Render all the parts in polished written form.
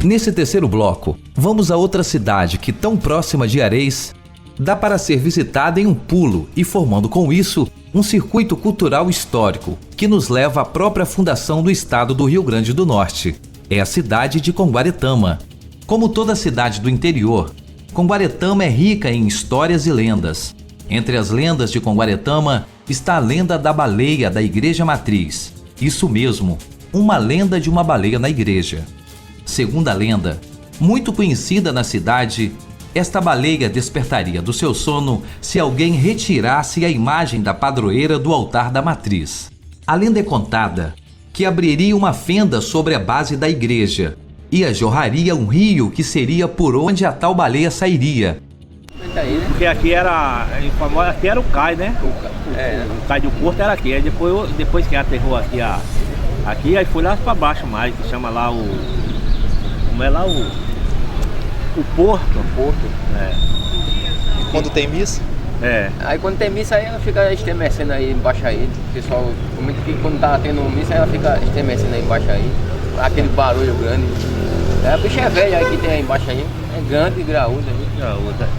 Nesse terceiro bloco, vamos a outra cidade que, tão próxima de Areis, dá para ser visitada em um pulo e formando com isso um circuito cultural histórico que nos leva à própria fundação do estado do Rio Grande do Norte. É a cidade de Conguaretama. Como toda cidade do interior, Conguaretama é rica em histórias e lendas. Entre as lendas de Conguaretama está a lenda da baleia da Igreja Matriz. Isso mesmo, uma lenda de uma baleia na igreja. Segundo a lenda, muito conhecida na cidade, esta baleia despertaria do seu sono se alguém retirasse a imagem da padroeira do altar da matriz. A lenda é contada que abriria uma fenda sobre a base da igreja e a jorraria um rio que seria por onde a tal baleia sairia. Porque aqui era o cais, né? O cais do porto era aqui. Aí depois que aterrou aqui, aí foi lá para baixo mais, que chama lá como é lá o porto. É. E quando tem missa? É. Aí quando tem missa aí ela fica estremecendo aí embaixo aí. O pessoal comenta que quando tá tendo missa ela fica estremecendo aí embaixo aí. Aquele barulho grande. A bicha é velha aí que tem aí embaixo aí. É grande e graúda. Graúda.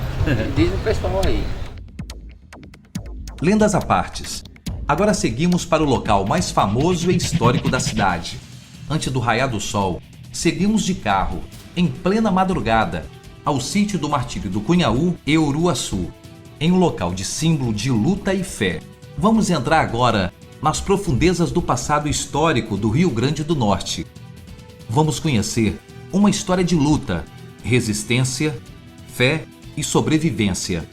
Diz o pessoal aí. Lendas à partes. Agora seguimos para o local mais famoso e histórico da cidade. Antes do raiar do sol, seguimos de carro, em plena madrugada, ao sítio do Martírio do Cunhaú e Uruaçu, em um local de símbolo de luta e fé. Vamos entrar agora nas profundezas do passado histórico do Rio Grande do Norte. Vamos conhecer uma história de luta, resistência, fé e sobrevivência.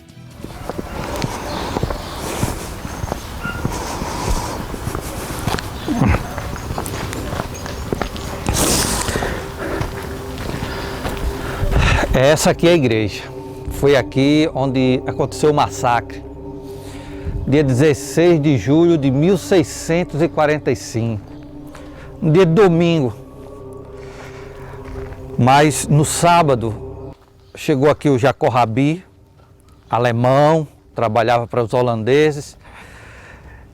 Essa aqui é a igreja. Foi aqui onde aconteceu o massacre. Dia 16 de julho de 1645. Um dia de domingo. Mas no sábado chegou aqui o Jacó Rabi, alemão, trabalhava para os holandeses.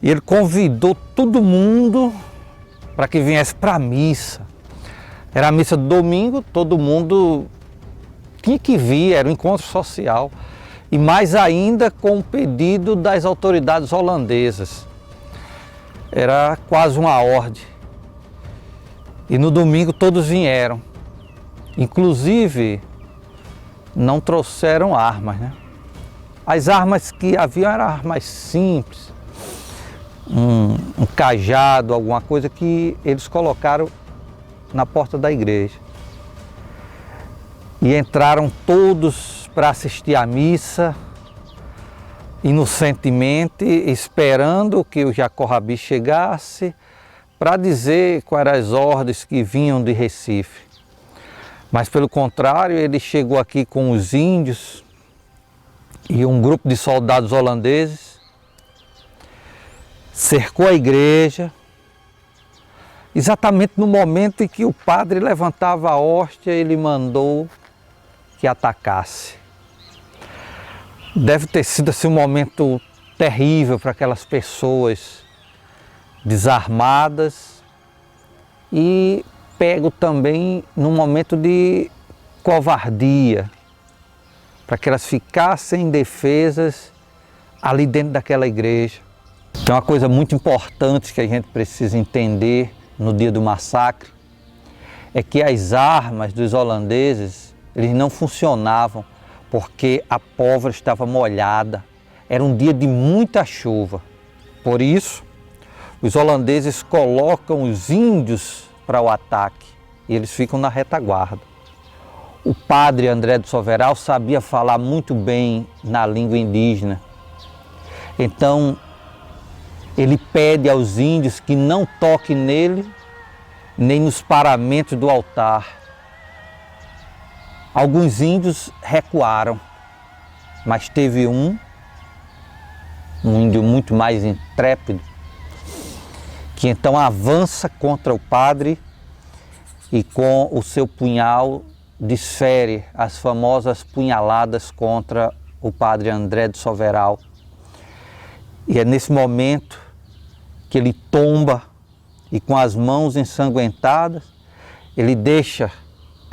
E ele convidou todo mundo para que viesse para a missa. Era a missa do domingo, todo mundo tinha que vir, era um encontro social. E mais ainda com o pedido das autoridades holandesas. Era quase uma ordem. E no domingo todos vieram. Inclusive, não trouxeram armas, né? As armas que haviam eram armas simples. Um cajado, alguma coisa que eles colocaram na porta da igreja. E entraram todos para assistir à missa, inocentemente, esperando que o Jacó Rabi chegasse para dizer quais eram as ordens que vinham de Recife. Mas, pelo contrário, ele chegou aqui com os índios e um grupo de soldados holandeses, cercou a igreja, exatamente no momento em que o padre levantava a hóstia, ele mandou que atacasse. Deve ter sido assim, um momento terrível para aquelas pessoas desarmadas e pego também num momento de covardia, para que elas ficassem indefesas ali dentro daquela igreja. Tem uma coisa muito importante que a gente precisa entender no dia do massacre, é que as armas dos holandeses, eles não funcionavam porque a pólvora estava molhada. Era um dia de muita chuva. Por isso, os holandeses colocam os índios para o ataque e eles ficam na retaguarda. O padre André do Soveral sabia falar muito bem na língua indígena. Então, ele pede aos índios que não toquem nele, nem nos paramentos do altar. Alguns índios recuaram, mas teve um índio muito mais intrépido, que então avança contra o padre e com o seu punhal desfere as famosas punhaladas contra o padre André do Soveral. E é nesse momento que ele tomba e com as mãos ensanguentadas, ele deixa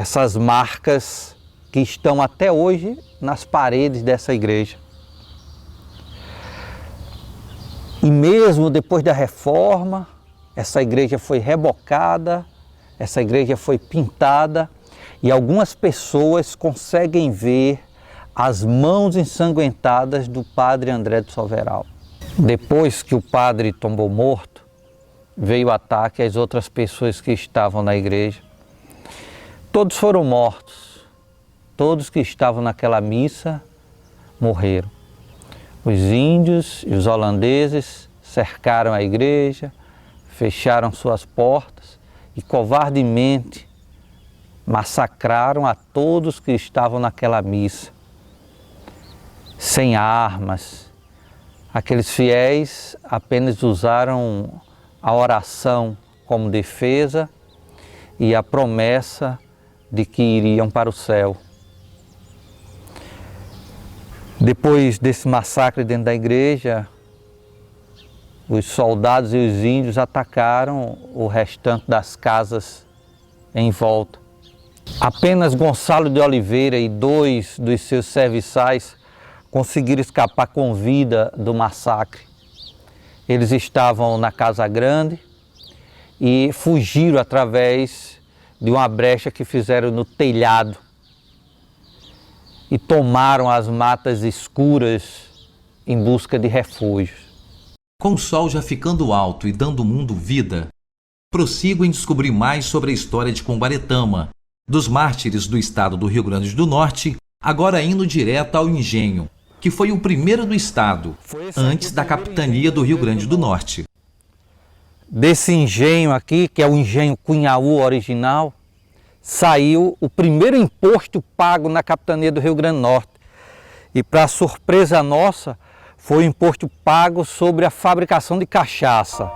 essas marcas que estão até hoje nas paredes dessa igreja. E mesmo depois da reforma, essa igreja foi rebocada, essa igreja foi pintada e algumas pessoas conseguem ver as mãos ensanguentadas do padre André do Soveral. Depois que o padre tombou morto, veio o ataque às outras pessoas que estavam na igreja. Todos foram mortos, todos que estavam naquela missa morreram. Os índios e os holandeses cercaram a igreja, fecharam suas portas e covardemente massacraram a todos que estavam naquela missa, sem armas. Aqueles fiéis apenas usaram a oração como defesa e a promessa de que iriam para o céu. Depois desse massacre dentro da igreja, os soldados e os índios atacaram o restante das casas em volta. Apenas Gonçalo de Oliveira e 2 dos seus serviçais conseguiram escapar com vida do massacre. Eles estavam na Casa Grande e fugiram através de uma brecha que fizeram no telhado e tomaram as matas escuras em busca de refúgios. Com o sol já ficando alto e dando ao mundo vida, prossigo em descobrir mais sobre a história de Conguaretama, dos mártires do estado do Rio Grande do Norte, agora indo direto ao engenho, que foi o primeiro do estado, antes da capitania do Rio Grande do Norte. Desse engenho aqui, que é o engenho Cunhaú original, saiu o primeiro imposto pago na capitania do Rio Grande do Norte. E para surpresa nossa, foi o imposto pago sobre a fabricação de cachaça.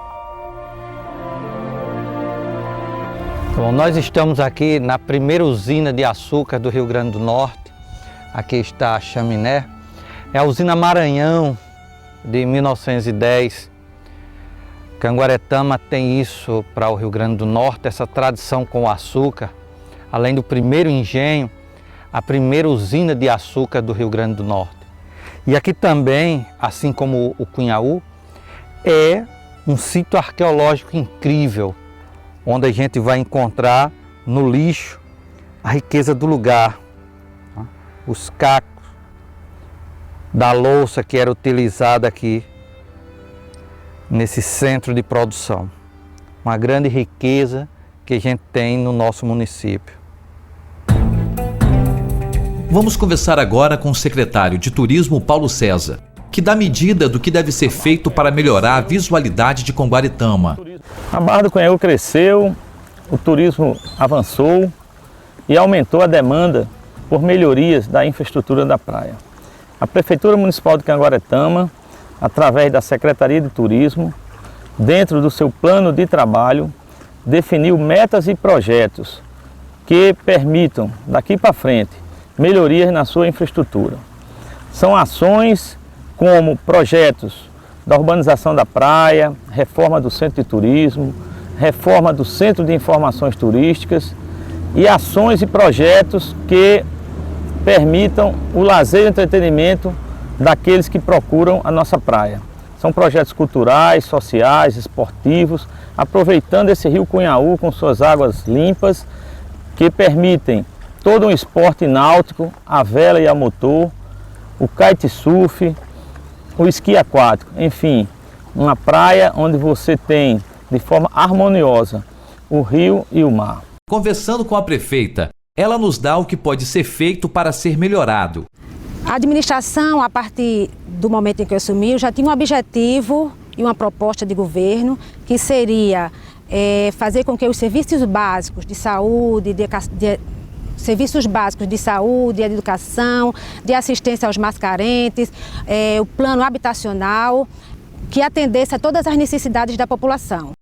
Bom, nós estamos aqui na primeira usina de açúcar do Rio Grande do Norte. Aqui está a chaminé. É a usina Maranhão, de 1910. Canguaretama tem isso para o Rio Grande do Norte, essa tradição com o açúcar. Além do primeiro engenho, a primeira usina de açúcar do Rio Grande do Norte. E aqui também, assim como o Cunhaú, é um sítio arqueológico incrível, onde a gente vai encontrar no lixo a riqueza do lugar. Os cacos da louça que era utilizada aqui nesse centro de produção. Uma grande riqueza que a gente tem no nosso município. Vamos conversar agora com o secretário de Turismo, Paulo César, que dá medida do que deve ser feito para melhorar a visualidade de Conguaretama. A Barra do Cunhaú cresceu, o turismo avançou e aumentou a demanda por melhorias da infraestrutura da praia. A Prefeitura Municipal de Canguaretama, através da Secretaria de Turismo, dentro do seu plano de trabalho, definiu metas e projetos que permitam, daqui para frente, melhorias na sua infraestrutura. São ações como projetos da urbanização da praia, reforma do centro de turismo, reforma do centro de informações turísticas e ações e projetos que permitam o lazer e entretenimento daqueles que procuram a nossa praia. São projetos culturais, sociais, esportivos, aproveitando esse rio Cunhaú com suas águas limpas, que permitem todo um esporte náutico, a vela e a motor, o kitesurf, o esqui aquático, enfim, uma praia onde você tem de forma harmoniosa o rio e o mar. Conversando com a prefeita, ela nos dá o que pode ser feito para ser melhorado. A administração, a partir do momento em que eu assumi, eu já tinha um objetivo e uma proposta de governo que seria fazer com que os serviços básicos de saúde, serviços básicos de saúde, de educação, de assistência aos mais carentes, o plano habitacional, que atendesse a todas as necessidades da população.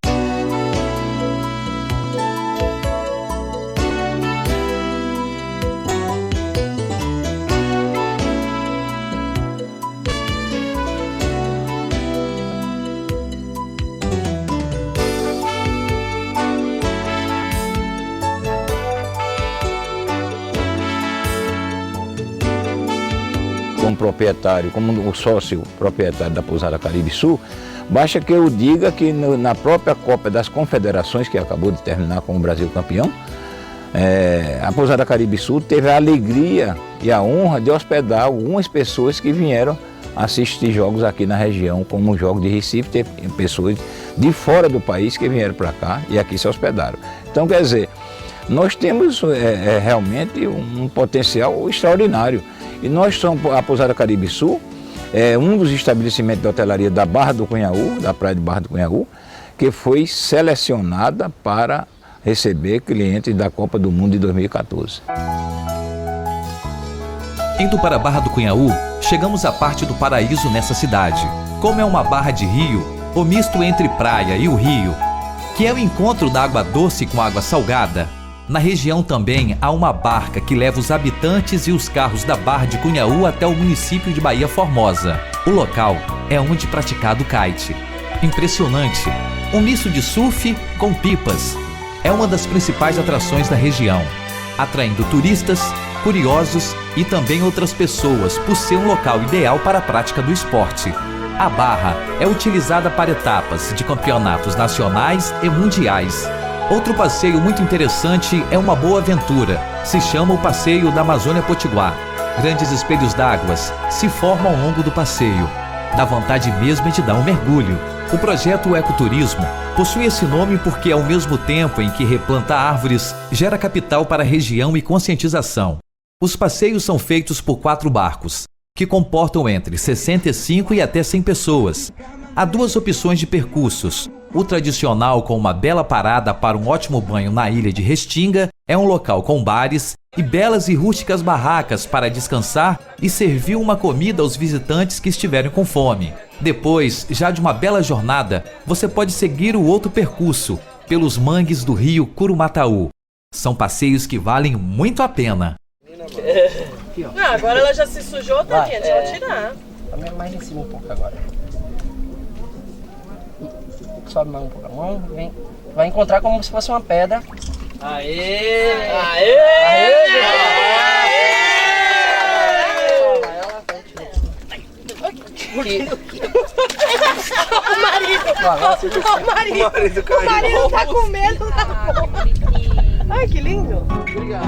proprietário, como o sócio proprietário da Pousada Caribe Sul, basta que eu diga que na própria Copa das Confederações, que acabou de terminar com o Brasil campeão, a Pousada Caribe Sul teve a alegria e a honra de hospedar algumas pessoas que vieram assistir jogos aqui na região, como o jogo de Recife, teve pessoas de fora do país que vieram para cá e aqui se hospedaram. Então, quer dizer, nós temos realmente um potencial extraordinário. E nós somos, a Pousada Caribe Sul, um dos estabelecimentos de hotelaria da Barra do Cunhaú, da praia de Barra do Cunhaú, que foi selecionada para receber clientes da Copa do Mundo de 2014. Indo para a Barra do Cunhaú, chegamos à parte do paraíso nessa cidade. Como é uma barra de rio, o misto entre praia e o rio, que é o encontro da água doce com água salgada, na região também há uma barca que leva os habitantes e os carros da Barra de Cunhaú até o município de Bahia Formosa. O local é onde praticado o kite. Impressionante! Um misto de surf com pipas. É uma das principais atrações da região, atraindo turistas, curiosos e também outras pessoas por ser um local ideal para a prática do esporte. A barra é utilizada para etapas de campeonatos nacionais e mundiais. Outro passeio muito interessante é uma boa aventura. Se chama o Passeio da Amazônia Potiguar. Grandes espelhos d'água se formam ao longo do passeio. Dá vontade mesmo de dar um mergulho. O projeto Ecoturismo possui esse nome porque, ao mesmo tempo em que replanta árvores, gera capital para a região e conscientização. Os passeios são feitos por 4 barcos, que comportam entre 65 e até 100 pessoas. Há 2 opções de percursos. O tradicional, com uma bela parada para um ótimo banho na ilha de Restinga, é um local com bares e belas e rústicas barracas para descansar e servir uma comida aos visitantes que estiverem com fome. Depois, já de uma bela jornada, você pode seguir o outro percurso, pelos mangues do rio Curumataú. São passeios que valem muito a pena. Não, agora ela já se sujou, tadinha, deixa ela tirar. Mais em cima um pouco agora. Sobe mais um pouco a mão, vem. Vai encontrar como se fosse uma pedra. Aê! Aê! O marido tá com medo da mão. Ai, que lindo! Obrigado.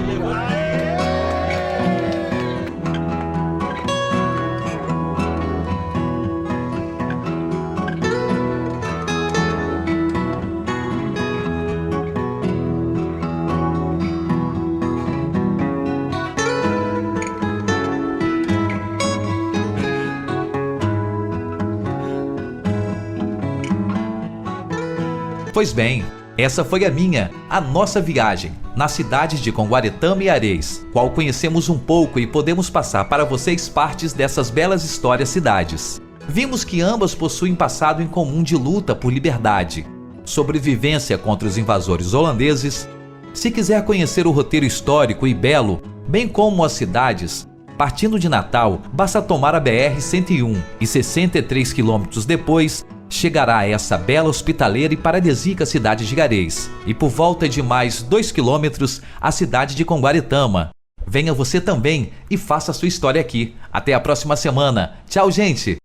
Pois bem, essa foi a nossa viagem nas cidades de Conguaretama e Areis, qual conhecemos um pouco e podemos passar para vocês partes dessas belas histórias cidades. Vimos que ambas possuem passado em comum de luta por liberdade, sobrevivência contra os invasores holandeses. Se quiser conhecer o roteiro histórico e belo, bem como as cidades, partindo de Natal, basta tomar a BR-101 e 63 quilômetros depois, chegará a essa bela, hospitaleira e paradisíaca cidade de Areis, e por volta de mais 2 quilômetros, a cidade de Conguaretama. Venha você também e faça a sua história aqui. Até a próxima semana. Tchau, gente!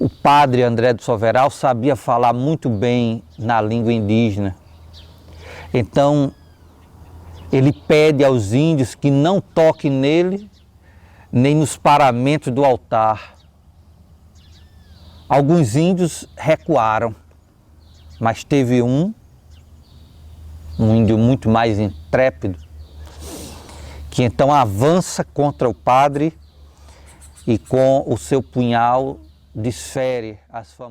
O padre André do Soveral sabia falar muito bem na língua indígena. Então, ele pede aos índios que não toquem nele, nem nos paramentos do altar. Alguns índios recuaram, mas teve um índio muito mais intrépido, que então avança contra o padre e com o seu punhal desfere as famosas